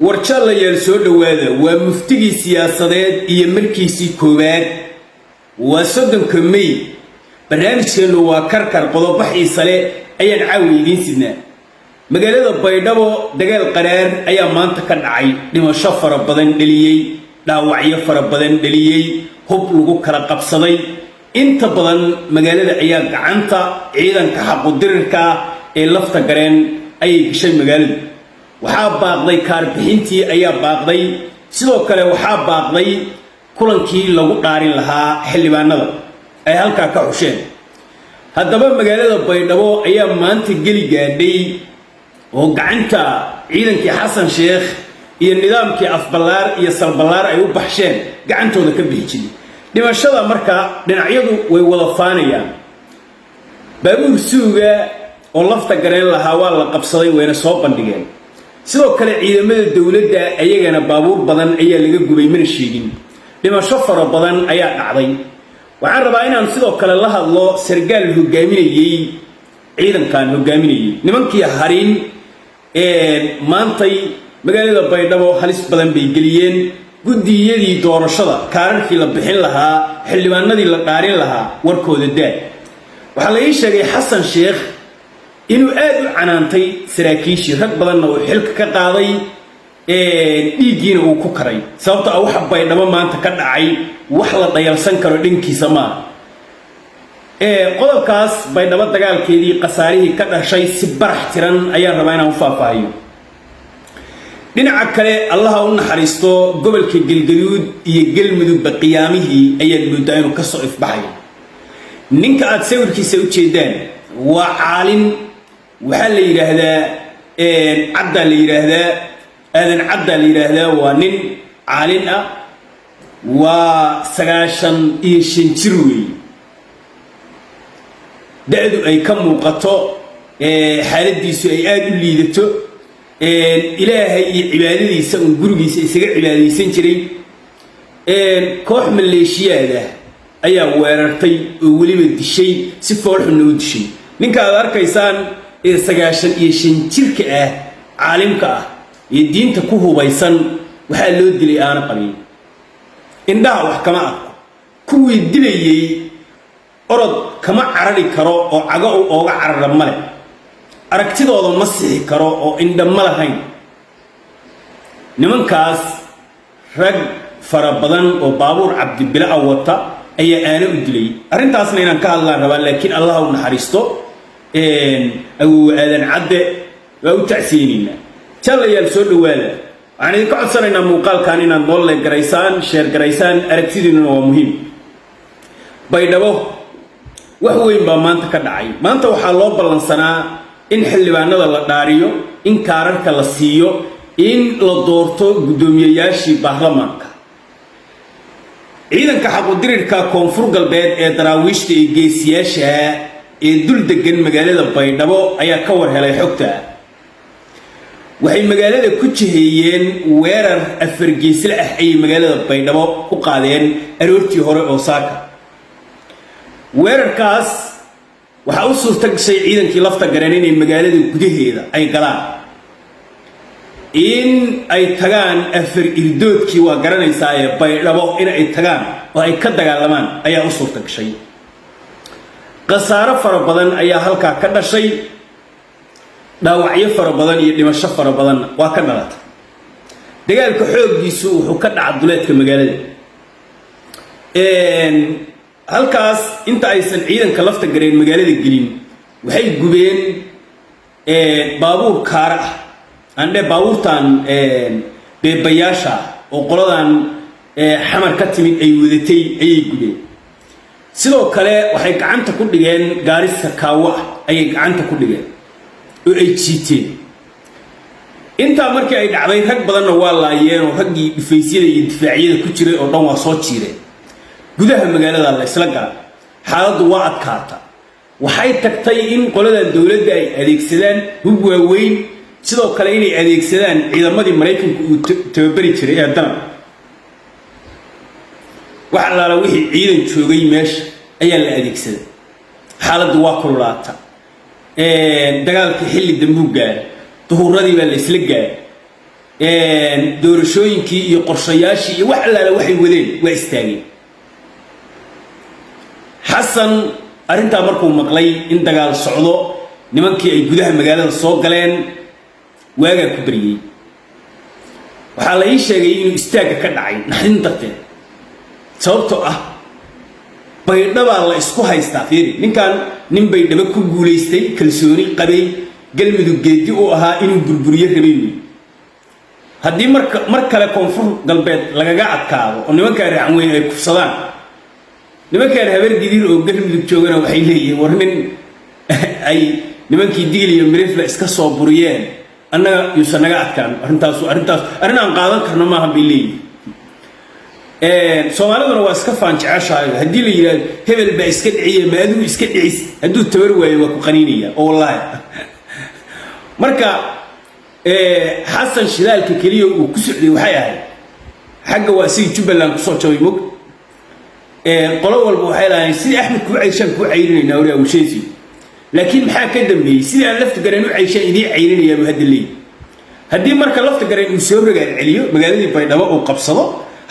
warjalla yeel soo dhawaada waa muftigii siyaasadeed iyo markiisii koowaad waa 30 May barnaamijkeenu waa karkar qodobo xiiso leh ayaan caawi idiin sidnaa magaalada Baydhabo dagaal qaraar ayaa maanta ka dhacay dhimasho fara badan dhaliyay dhaawacyo fara badan dhaliyay hub lagu kala qabsaday inta badan magaalada ayaa gacanta ciidanka xaquudirirka ee lafta gareen ay gashay magaalada waxaa baaqday kaarbixintii ayaa baaqday sidoo kale waxaa baaqday kulankii lagu dhaarin lahaa xildhibaanada ay halka ka xusheen haddaba magaalada Baydhabo ayaa maanta gali gaadhay oo gacanta ciidankii Xasan Sheekh iyo nidaamkii afbalaar iyo salbalaar ay u baxsheen gacantooda ka bixi dhimashada marka dhinacyadu way wada faanayaan baabuur suuga oo lafta gareen lahaa waa la qabsaday wayna soo bandhigeen sidoo kale ciidamada dawladda ayagana baabuur badan ayaa laga gubay mana sheegin dhimasho fara badan ayaa dhacday waxaan rabaa inaan sidoo kale la hadlo sargaal hogaaminayay ciidankan hogaaminayay nimankii harin maantay magaalada Baydhabo halis badan bay geliyeen gudiyadii doorashada kaararkii la bixin lahaa xildhibaanadii la dhaarin lahaa warkooda daa waxa la ii sheegay Xasan Sheekh inuu aad u canaantay saraakiishii rag badanna uu xilka ka qaaday dhiigiina uu ku karay sababtoo ah waxa Baydhabo maanta ka dhacay wax la dhayalsan karo dhankiisa ma qodobkaas Baydhabo dagaalkeedii qasaarihii ka dhashay si barax tiran ayaan rabaa inaan u faahfaahiyo dhinaca kale Allah u naxariisto gobolka Galgaduud iyo Galmudug qiyaamihii ayaa moodaa inuu ka soo ifbaxay ninka aad sawirkiisa u jeedaan waa caalin waxa la yiraahdaa cadda la yiraahdaa aadan cadda la yiraahdaa waa nin caalin ah waa 95 jir weey da'du ay ka muuqato xaaladiisu ay aad u liidato ilaahay iyo cibaadadiisa uu gurigiisa isaga cibaadeysan jiray koox maleeshiyaada ayaa weerartay oo waliba dishay si foolxun u dishay ninka aad arkaysaan 95 jirka ah caalimka ah ee diinta ku hubaysan waxa loo dilay aan qabin indhaha wax kama arko kuwii dilayay orod kama carari karo oo caga ooga carara male aragtidooda ma sixi karo oo indha ma lahayn nimankaas rag fara badan oo baabuur cabdi bila wata ayaa aana u dilay arintaasna inaan ka hadlaan rabaa laakiin Allah u naxariisto aadan cadde waa u tacsiinina jalayaal soo dhawaada waxaan idin ka codsanaynaa muuqaalkan inaad noo like garaysaan share garaysaan aragtidiina waa muhiim Baydhabo wax weyn baa maanta ka dhacay maanta waxaa loo ballansanaa in xildhibaanada la dhaariyo in kaararka la siiyo in la doorto gudoomiyayaashii baarlamaanka ciidanka xaquudirirka koonfur galbeed ee daraawiishta ee geesiyaasha ee dul degan magaalada Baydhabo ayaa ka war helay xogta waxay magaalada ku jiheeyeen weerar afar geesle ah ay magaalada Baydhabo ku qaadeen aroortii hore oo saaka weerarkaas waxa uu suurta gashay ciidankii lafta gareen inay magaalada gudaheeda ay galaan in ay tagaan afar irdoodkii waa garanaysaa ee Baydhabo in ay tagaan oo ay ka dagaalamaan ayaa u suurta gashay qasaaro fara badan ayaa halka ka dhashay dhaawacyo fara badan iyo dhimasho fara badan waa ka dhalatay dagaalka xooggiisu wuxuu ka dhacay duleedka magaalada halkaas inta aysan ciidanka lafta gareen magaalada gelin waxay gubeen baabuur kaar ah ande baabuurtan beebayaasha oo qoladan xamar ka timid ay wadatay ayay gubeen sidoo kale waxay gacanta ku dhigeen gaarisa kaawa ayay gacanta ku dhigeen oo ay jiiteen inta markii ay dhacday rag badanna waa laayeen oo raggii dhifaysyada iyo difaacyada ku jiray oo dhan waa soo jiireen gudaha magaalada la isla galay xaaladdu waa adkaata waxay tagtay in qolada dawladda ay adeegsadaan hub waaweyn sidoo kale inay adeegsadaan ciidamadii Mareykanka uu tababari jiray ee dalka waxa la wixii ciidan joogay meesha ayaa la adeegsaday xaaladdu waa kululaata dagaalkii xilli dambu gaar duhuradii baa la isla gaaray doorashooyinkii iyo qorshayaashii iyo wax allaale waxay wadeen waa istaageen xasan arrintaa markuu maqlay in dagaal socdo nimankii ay gudaha magaalada soo galeen waagaa ku baryey waxaa la ii sheegay inuu istaagga ka dhacay naxdin darteed sababtoo ah baydhabaa la isku haystaa fiiri ninkan nin baydhabo ku guulaystay kalsooni qabay galmudug geedi u ahaa inuu burburiyo rabay haddii mar kale koonfur galbeed lagaga adkaado oo nimankaan racan weyn ay kufsadaan nimankaan habar gidiir oo galmudug joogana waxay leeyihiin war nin ay nimankii digil iyo mirifla iska soo buriyeen annaga yuusan naga adkaan arrin aan qaadan karno maaha bay leeyihiin soomaaliduna waa iska faanjeceshahay haddii la yidhaahdo hebel baa iska dhiciya ma adigu iska dhicis hadduu tabar waayo waa ku qaniinaya oo wallaahi marka xasan shidaalka keliya uu ku socday waxay ahayd xagga waa sidii jubbaland kusoo jabay mog qolo walba waxay lahayn sidii axmed kuu cayshaan kuu cayrinaynaa wari awsheesi laakiin maxaa ka dambeeyey sidii aan lafta gareen u cayshaan idiin cayrinayaanu hadda leeyi haddii marka lafta gareen uu soo rogaal celiyo magaaladii baydhabo uu qabsado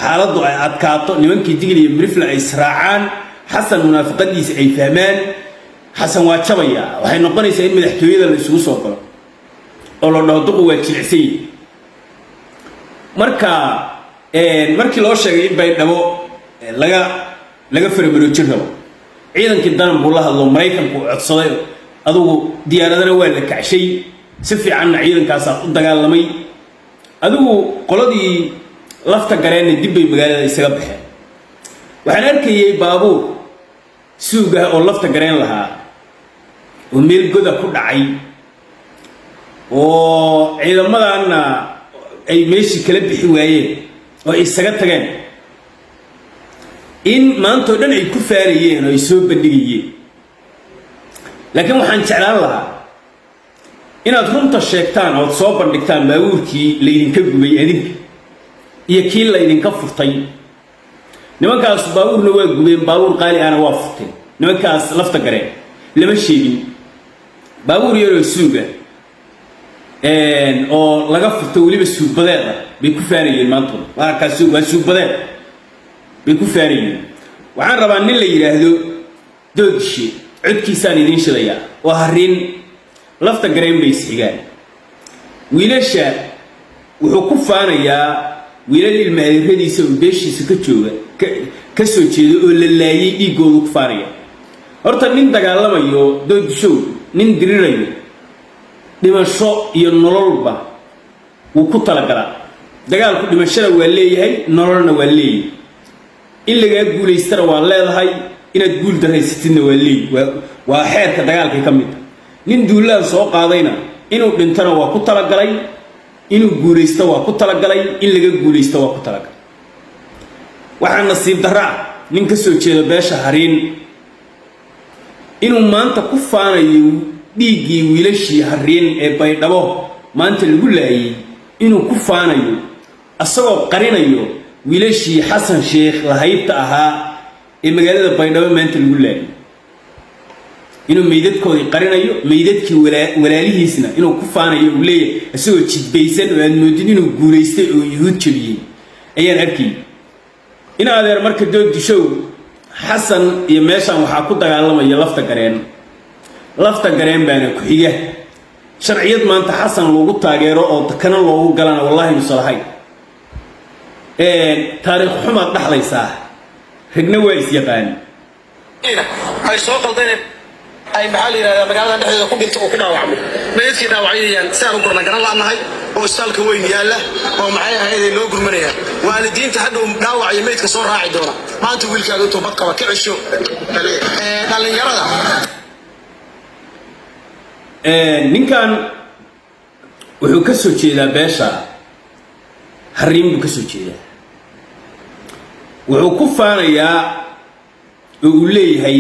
xaaladdu ay adkaato nimankii digil iyo mirifla ay israacaan xasan munaafiqadiisa ay fahmaan xasan waa jabaya waxay noqonaysaa in madaxtooyada la isugu soo galo oo la dhaho duqu waa jilicsan yihi marka markii loo sheegay in baydhabo laga faramaroojin rabo ciidankii danan buu la hadlo maraykanku codsaday adugu diyaaradana waa la kacshay si fiicanna ciidankaasaa u dagaalamay adigu qoladii lafta gareenna dib bay magaalada isaga baxeen waxaan arkayay baabuur suugah oo lafta gareen lahaa oo meel goda ku dhacay oo ciidamadaanna ay meeshii kala bixi waayeen oo ay isaga tageen in maantoo dhan ay ku faarayeen oo ay soo bandhigayeen laakiin waxaan jeclaan lahaa inaad runta sheegtaan ood soo bandhigtaan baabuurkii laydinka gubay adinka iyo kii laydinka furtay nimankaas baabuurna waa gubeen baabuur qaali ahna waa furteen nimankaas lafta gareen lama sheegin baabuur yaroo suuga oo laga furto weliba suugbadeed ah bay ku faanayeen maantuna markaas waa suugbadeed bay ku faanayeen waxaan rabaa nin la yidhaahdo doodishe codkiisaan idiin shidayaa waa harin lafta gareen bay isxigaan wiilasha wuxuu ku faanayaa wiilal ilmaadiradiisa oo beeshiisa ka jooga ka soo jeedo oo la laayay dhiiggoodu ku faanaya horta nin dagaalamayo doodishow nin dirirayo dhimasho iyo nololba wuu ku talagalaa dagaalku dhimashada waa leeyahay nololna waa leeyahay in lagaa guulaystana waa leedahay inaad guul daraysatidna waa leeyahay waa xeerka dagaalkay ka mid ah nin duulaan soo qaadayna inuu dhintana waa ku talagalay inuu guulaysto waa ku talagalay in laga guulaysto waa ku talagalay waxaa nasiib darra nin ka soo jeeda beesha hariin inuu maanta ku faanayo dhiiggii wiilashii hariin ee baydhabo maanta lagu laayay inuu ku faanayo asagoo qarinayo wiilashii xasan sheekh lahaybta ahaa ee magaalada baydhabo maanta lagu laayay inuu meydadkoodii qarinayo meydadkii walaalihiisna inuu ku faanayo uu leeyahay isagoo jidbaysan oo aad moodin inuu guulaystay oo yuhuud jabiyey ayaan arkay in adeer marka doodishow xasan iyo meeshaan waxaa ku dagaalamaya lafta gareen baana ku xiga sharciyad maanta xasan loogu taageero oo dakana loogu galana wallaahi musalahay taariikh xumaad dhaxlaysaa ragna waa is yaqaan ay soo qaldeen ay maxaa la yiraahdaa magaalada dhexdeeda ku dhinto oo ku dhaawacmay meedkii dhaawacayaan si aan u gurna garan laanahay oo istaalka weyn yaala oo maxay ahayd loo gurmanaya waalidiinta hadda dhaawac iyo meedka soo raaci doona maanta wiilkaaga intuu bad qaba ka cisho dhalinyarada ninkan wuxuu ka soo jeedaa beesha hariin buu ka soo jeedaa wuxuu ku faanayaa oo uu leeyahay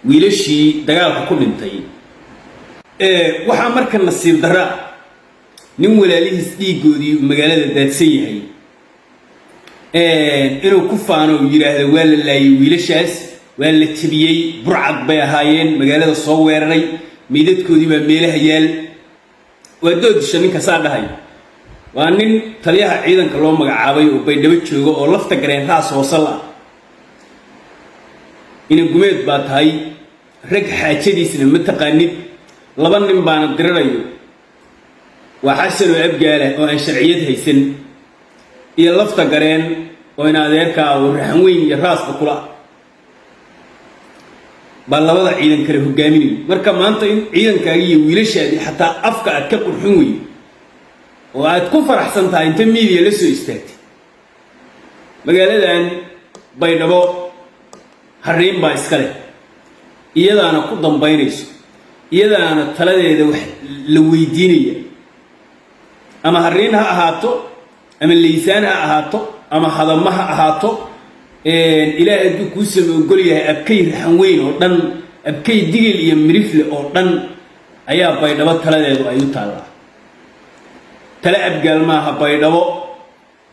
wiilashii dagaalka ku dhintay waxaa marka nasiib darra nin walaalihiis dhiiggoodii magaalada daadsan yahay inuu ku faano uu yidhaahdo waa la laayay wiilashaas waa la jabiyey burcad bay ahaayeen magaalada soo weeraray meydadkoodii baa meelaha yaal waa doodisha ninka saa dhahay waa nin taliyaha ciidanka loo magacaabay oo baydhabo jooga oo lafta gareen raas hoosal ah ina gumeed baa tahay rag xaajadiisna ma taqaanid laba nin baana dirirayo waa xasan oo abgaala oo aan sharciyad haysan iyo lafta gareen oo in adeerka oo raxan weyn iyo raasba kula baa labada ciidan kale hogaaminay marka maanta in ciidankaaga iyo wiilashaadii xataa afka aad ka qurxin weyn oo aad ku faraxsan tahay inta media la soo istaagtay magaaladan baydhabo harriin baa iska leh iyadaana ku dambaynayso iyadaana taladeeda wax la weydiinaya ama harriin ha ahaato ama liisaan ha ahaato ama hadama ha ahaato ilaahay hadduu kuu sama ogol yahay abkay raxan weyn oo dhan abkay digil iyo mirifle oo dhan ayaa baydhabo taladeedu ay u taallaa tala abgaal maaha baydhabo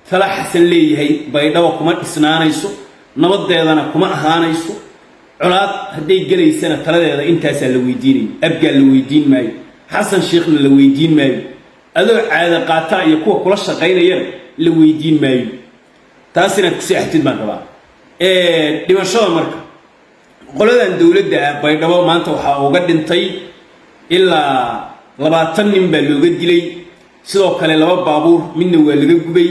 tala xasan leeyahay baydhabo kuma dhisnaanayso nabadeedana kuma ahaanayso colaad hadday gelaysana taladeeda intaasaa la weydiinaya abgaal la weydiin maayo xasan sheekhna la weydiin maayo adoo caada qaataa iyo kuwa kula shaqaynayana la weydiin maayo taas inaad ku seexatid baan rabaa dhimashada marka qoladan dowladda ah baydhabo maanta waxaa uga dhintay ilaa 20 nin baa looga dilay sidoo kale 2 baabuur midna waa laga gubay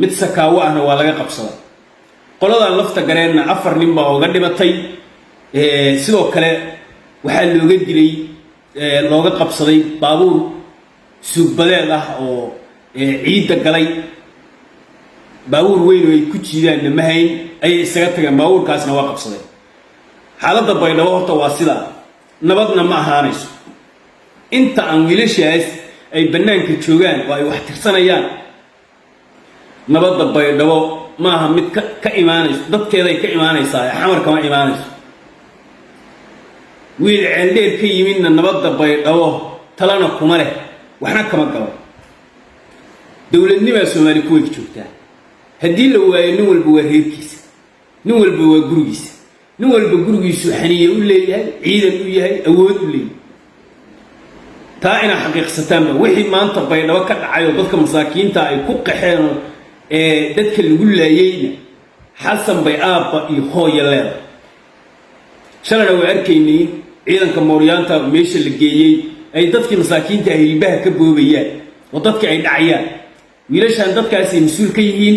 mid sakaawo ahna waa laga qabsaday qoladan lafta gareenna 4 nin baa uga dhimatay sidoo kale waxaa looga dilay looga qabsaday baabuur suubadeed ah oo ciidda galay baabuur weyn oo ay ku jiidaan ma hayn ay isaga tageen baabuurkaasna waa qabsaday xaaladda baydhabo horta waa sidaa nabadna ma ahaanayso inta aan wiilashaas ay bannaanka joogaan oo ay wax tirsanayaan nabadda baydhabo maaha mid ka imaanayso dadkeeday ka imaanaysaa xamar kama imaanayso wiil ceeldheer ka yimidna nabadda baydhabo talana kuma leh waxna kama galo dowladnimaa Soomaali ku wada joogtaa haddii la waayo nin walba waa reerkiisa nin walba waa gurigiisa nin walba gurigiisu xaniye u leeyahay ciidan u yahay awood u leeyahay taa ina xaqiiqsataanba wixii maanta baydhabo ka dhacayo dadka masaakiinta ay ku qaxeen dadka lagu laayayna xasan bay aabba iyo hooyo leedahay shalana waa arkaynay ciidanka mooryaanta meesha la geeyay ay dadkii masaakiinta ay hilbaha ka boobayaan oo dadka ay dhacayaan wiilashan dadkaas ay mas'uul ka yihiin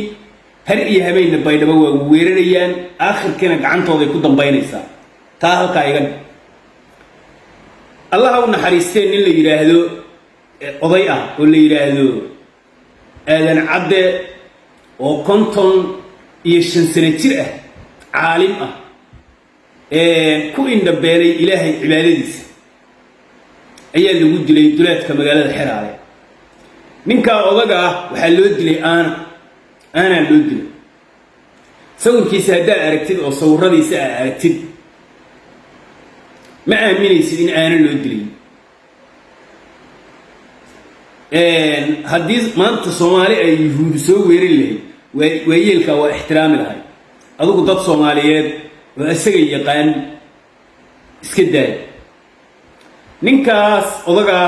har iyo habeenna baydhabo waa weerarayaan aakhirkana gacantooda ku dambaynaysaa taa halka iga Allah u naxariisteen in la yiraahdo oday ah oo la yiraahdo aadan cadde oo 55 sano jir ah caalim ah ku indhabeelay ilaahay cibaadadiisa ayaa lagu dilay duleedka magaalada Xeraale ninka odaga ah waxa loo dilay ana loo dilay sawirkiisa hadda aragtid oo sawiradiisa aragtid ma aaminaysid in aana loo dilay haddii maanta Soomaali ay yuhuud soo weerin lahayd waayeelka waa ixtiraami lahay adigu dad Soomaaliyeed oo isaga yaqaan iska daay ninkaas odaga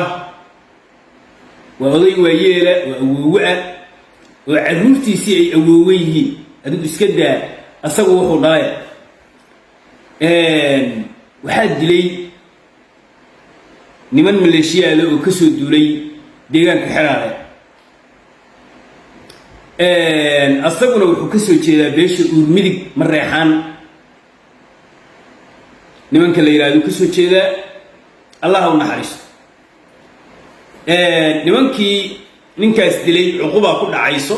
waa oday waayeela waa awoowa oo caruurtiisii ay awoowe yihiin adigu iska daa asagu wuxuu dhalay waxaa dilay niman maleeshiyaal oo ka soo duulay deegaanka Xeraale asaguna wuxuu ka soo jeedaa beesha uur midig ma reexaan nimanka la yiraahdo ka soo jeedaa Allah u naxariisto nimankii ninkaas dilay cuquba ku dhacayso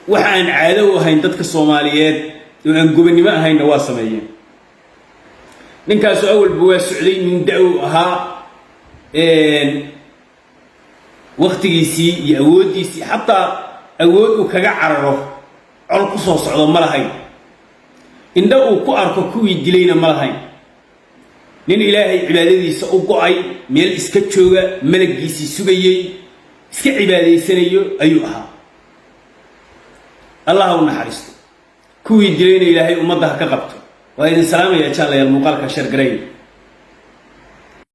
waxaan caado u ahayn dadka Soomaaliyeed oo aan gobonimo ahayn waa sameeyeen ninkaas awalba waa socday min daaw ahaa waqtigiisii iyo awoodiisii xataa awood uu kaga cararo col ku soo socdo ma lahayn indha uu ku arko kuwii dilayna ma lahayn nin ilaahay cibaadadiisa u go'ay meel iska jooga malagiisii sugayay iska cibaadaysanayo ayuu ahaa Allah u naxariisto kuwii dilayna ilaahay ummadda ka qabto waa idin salaamaya jaalaya muuqaalka shar garay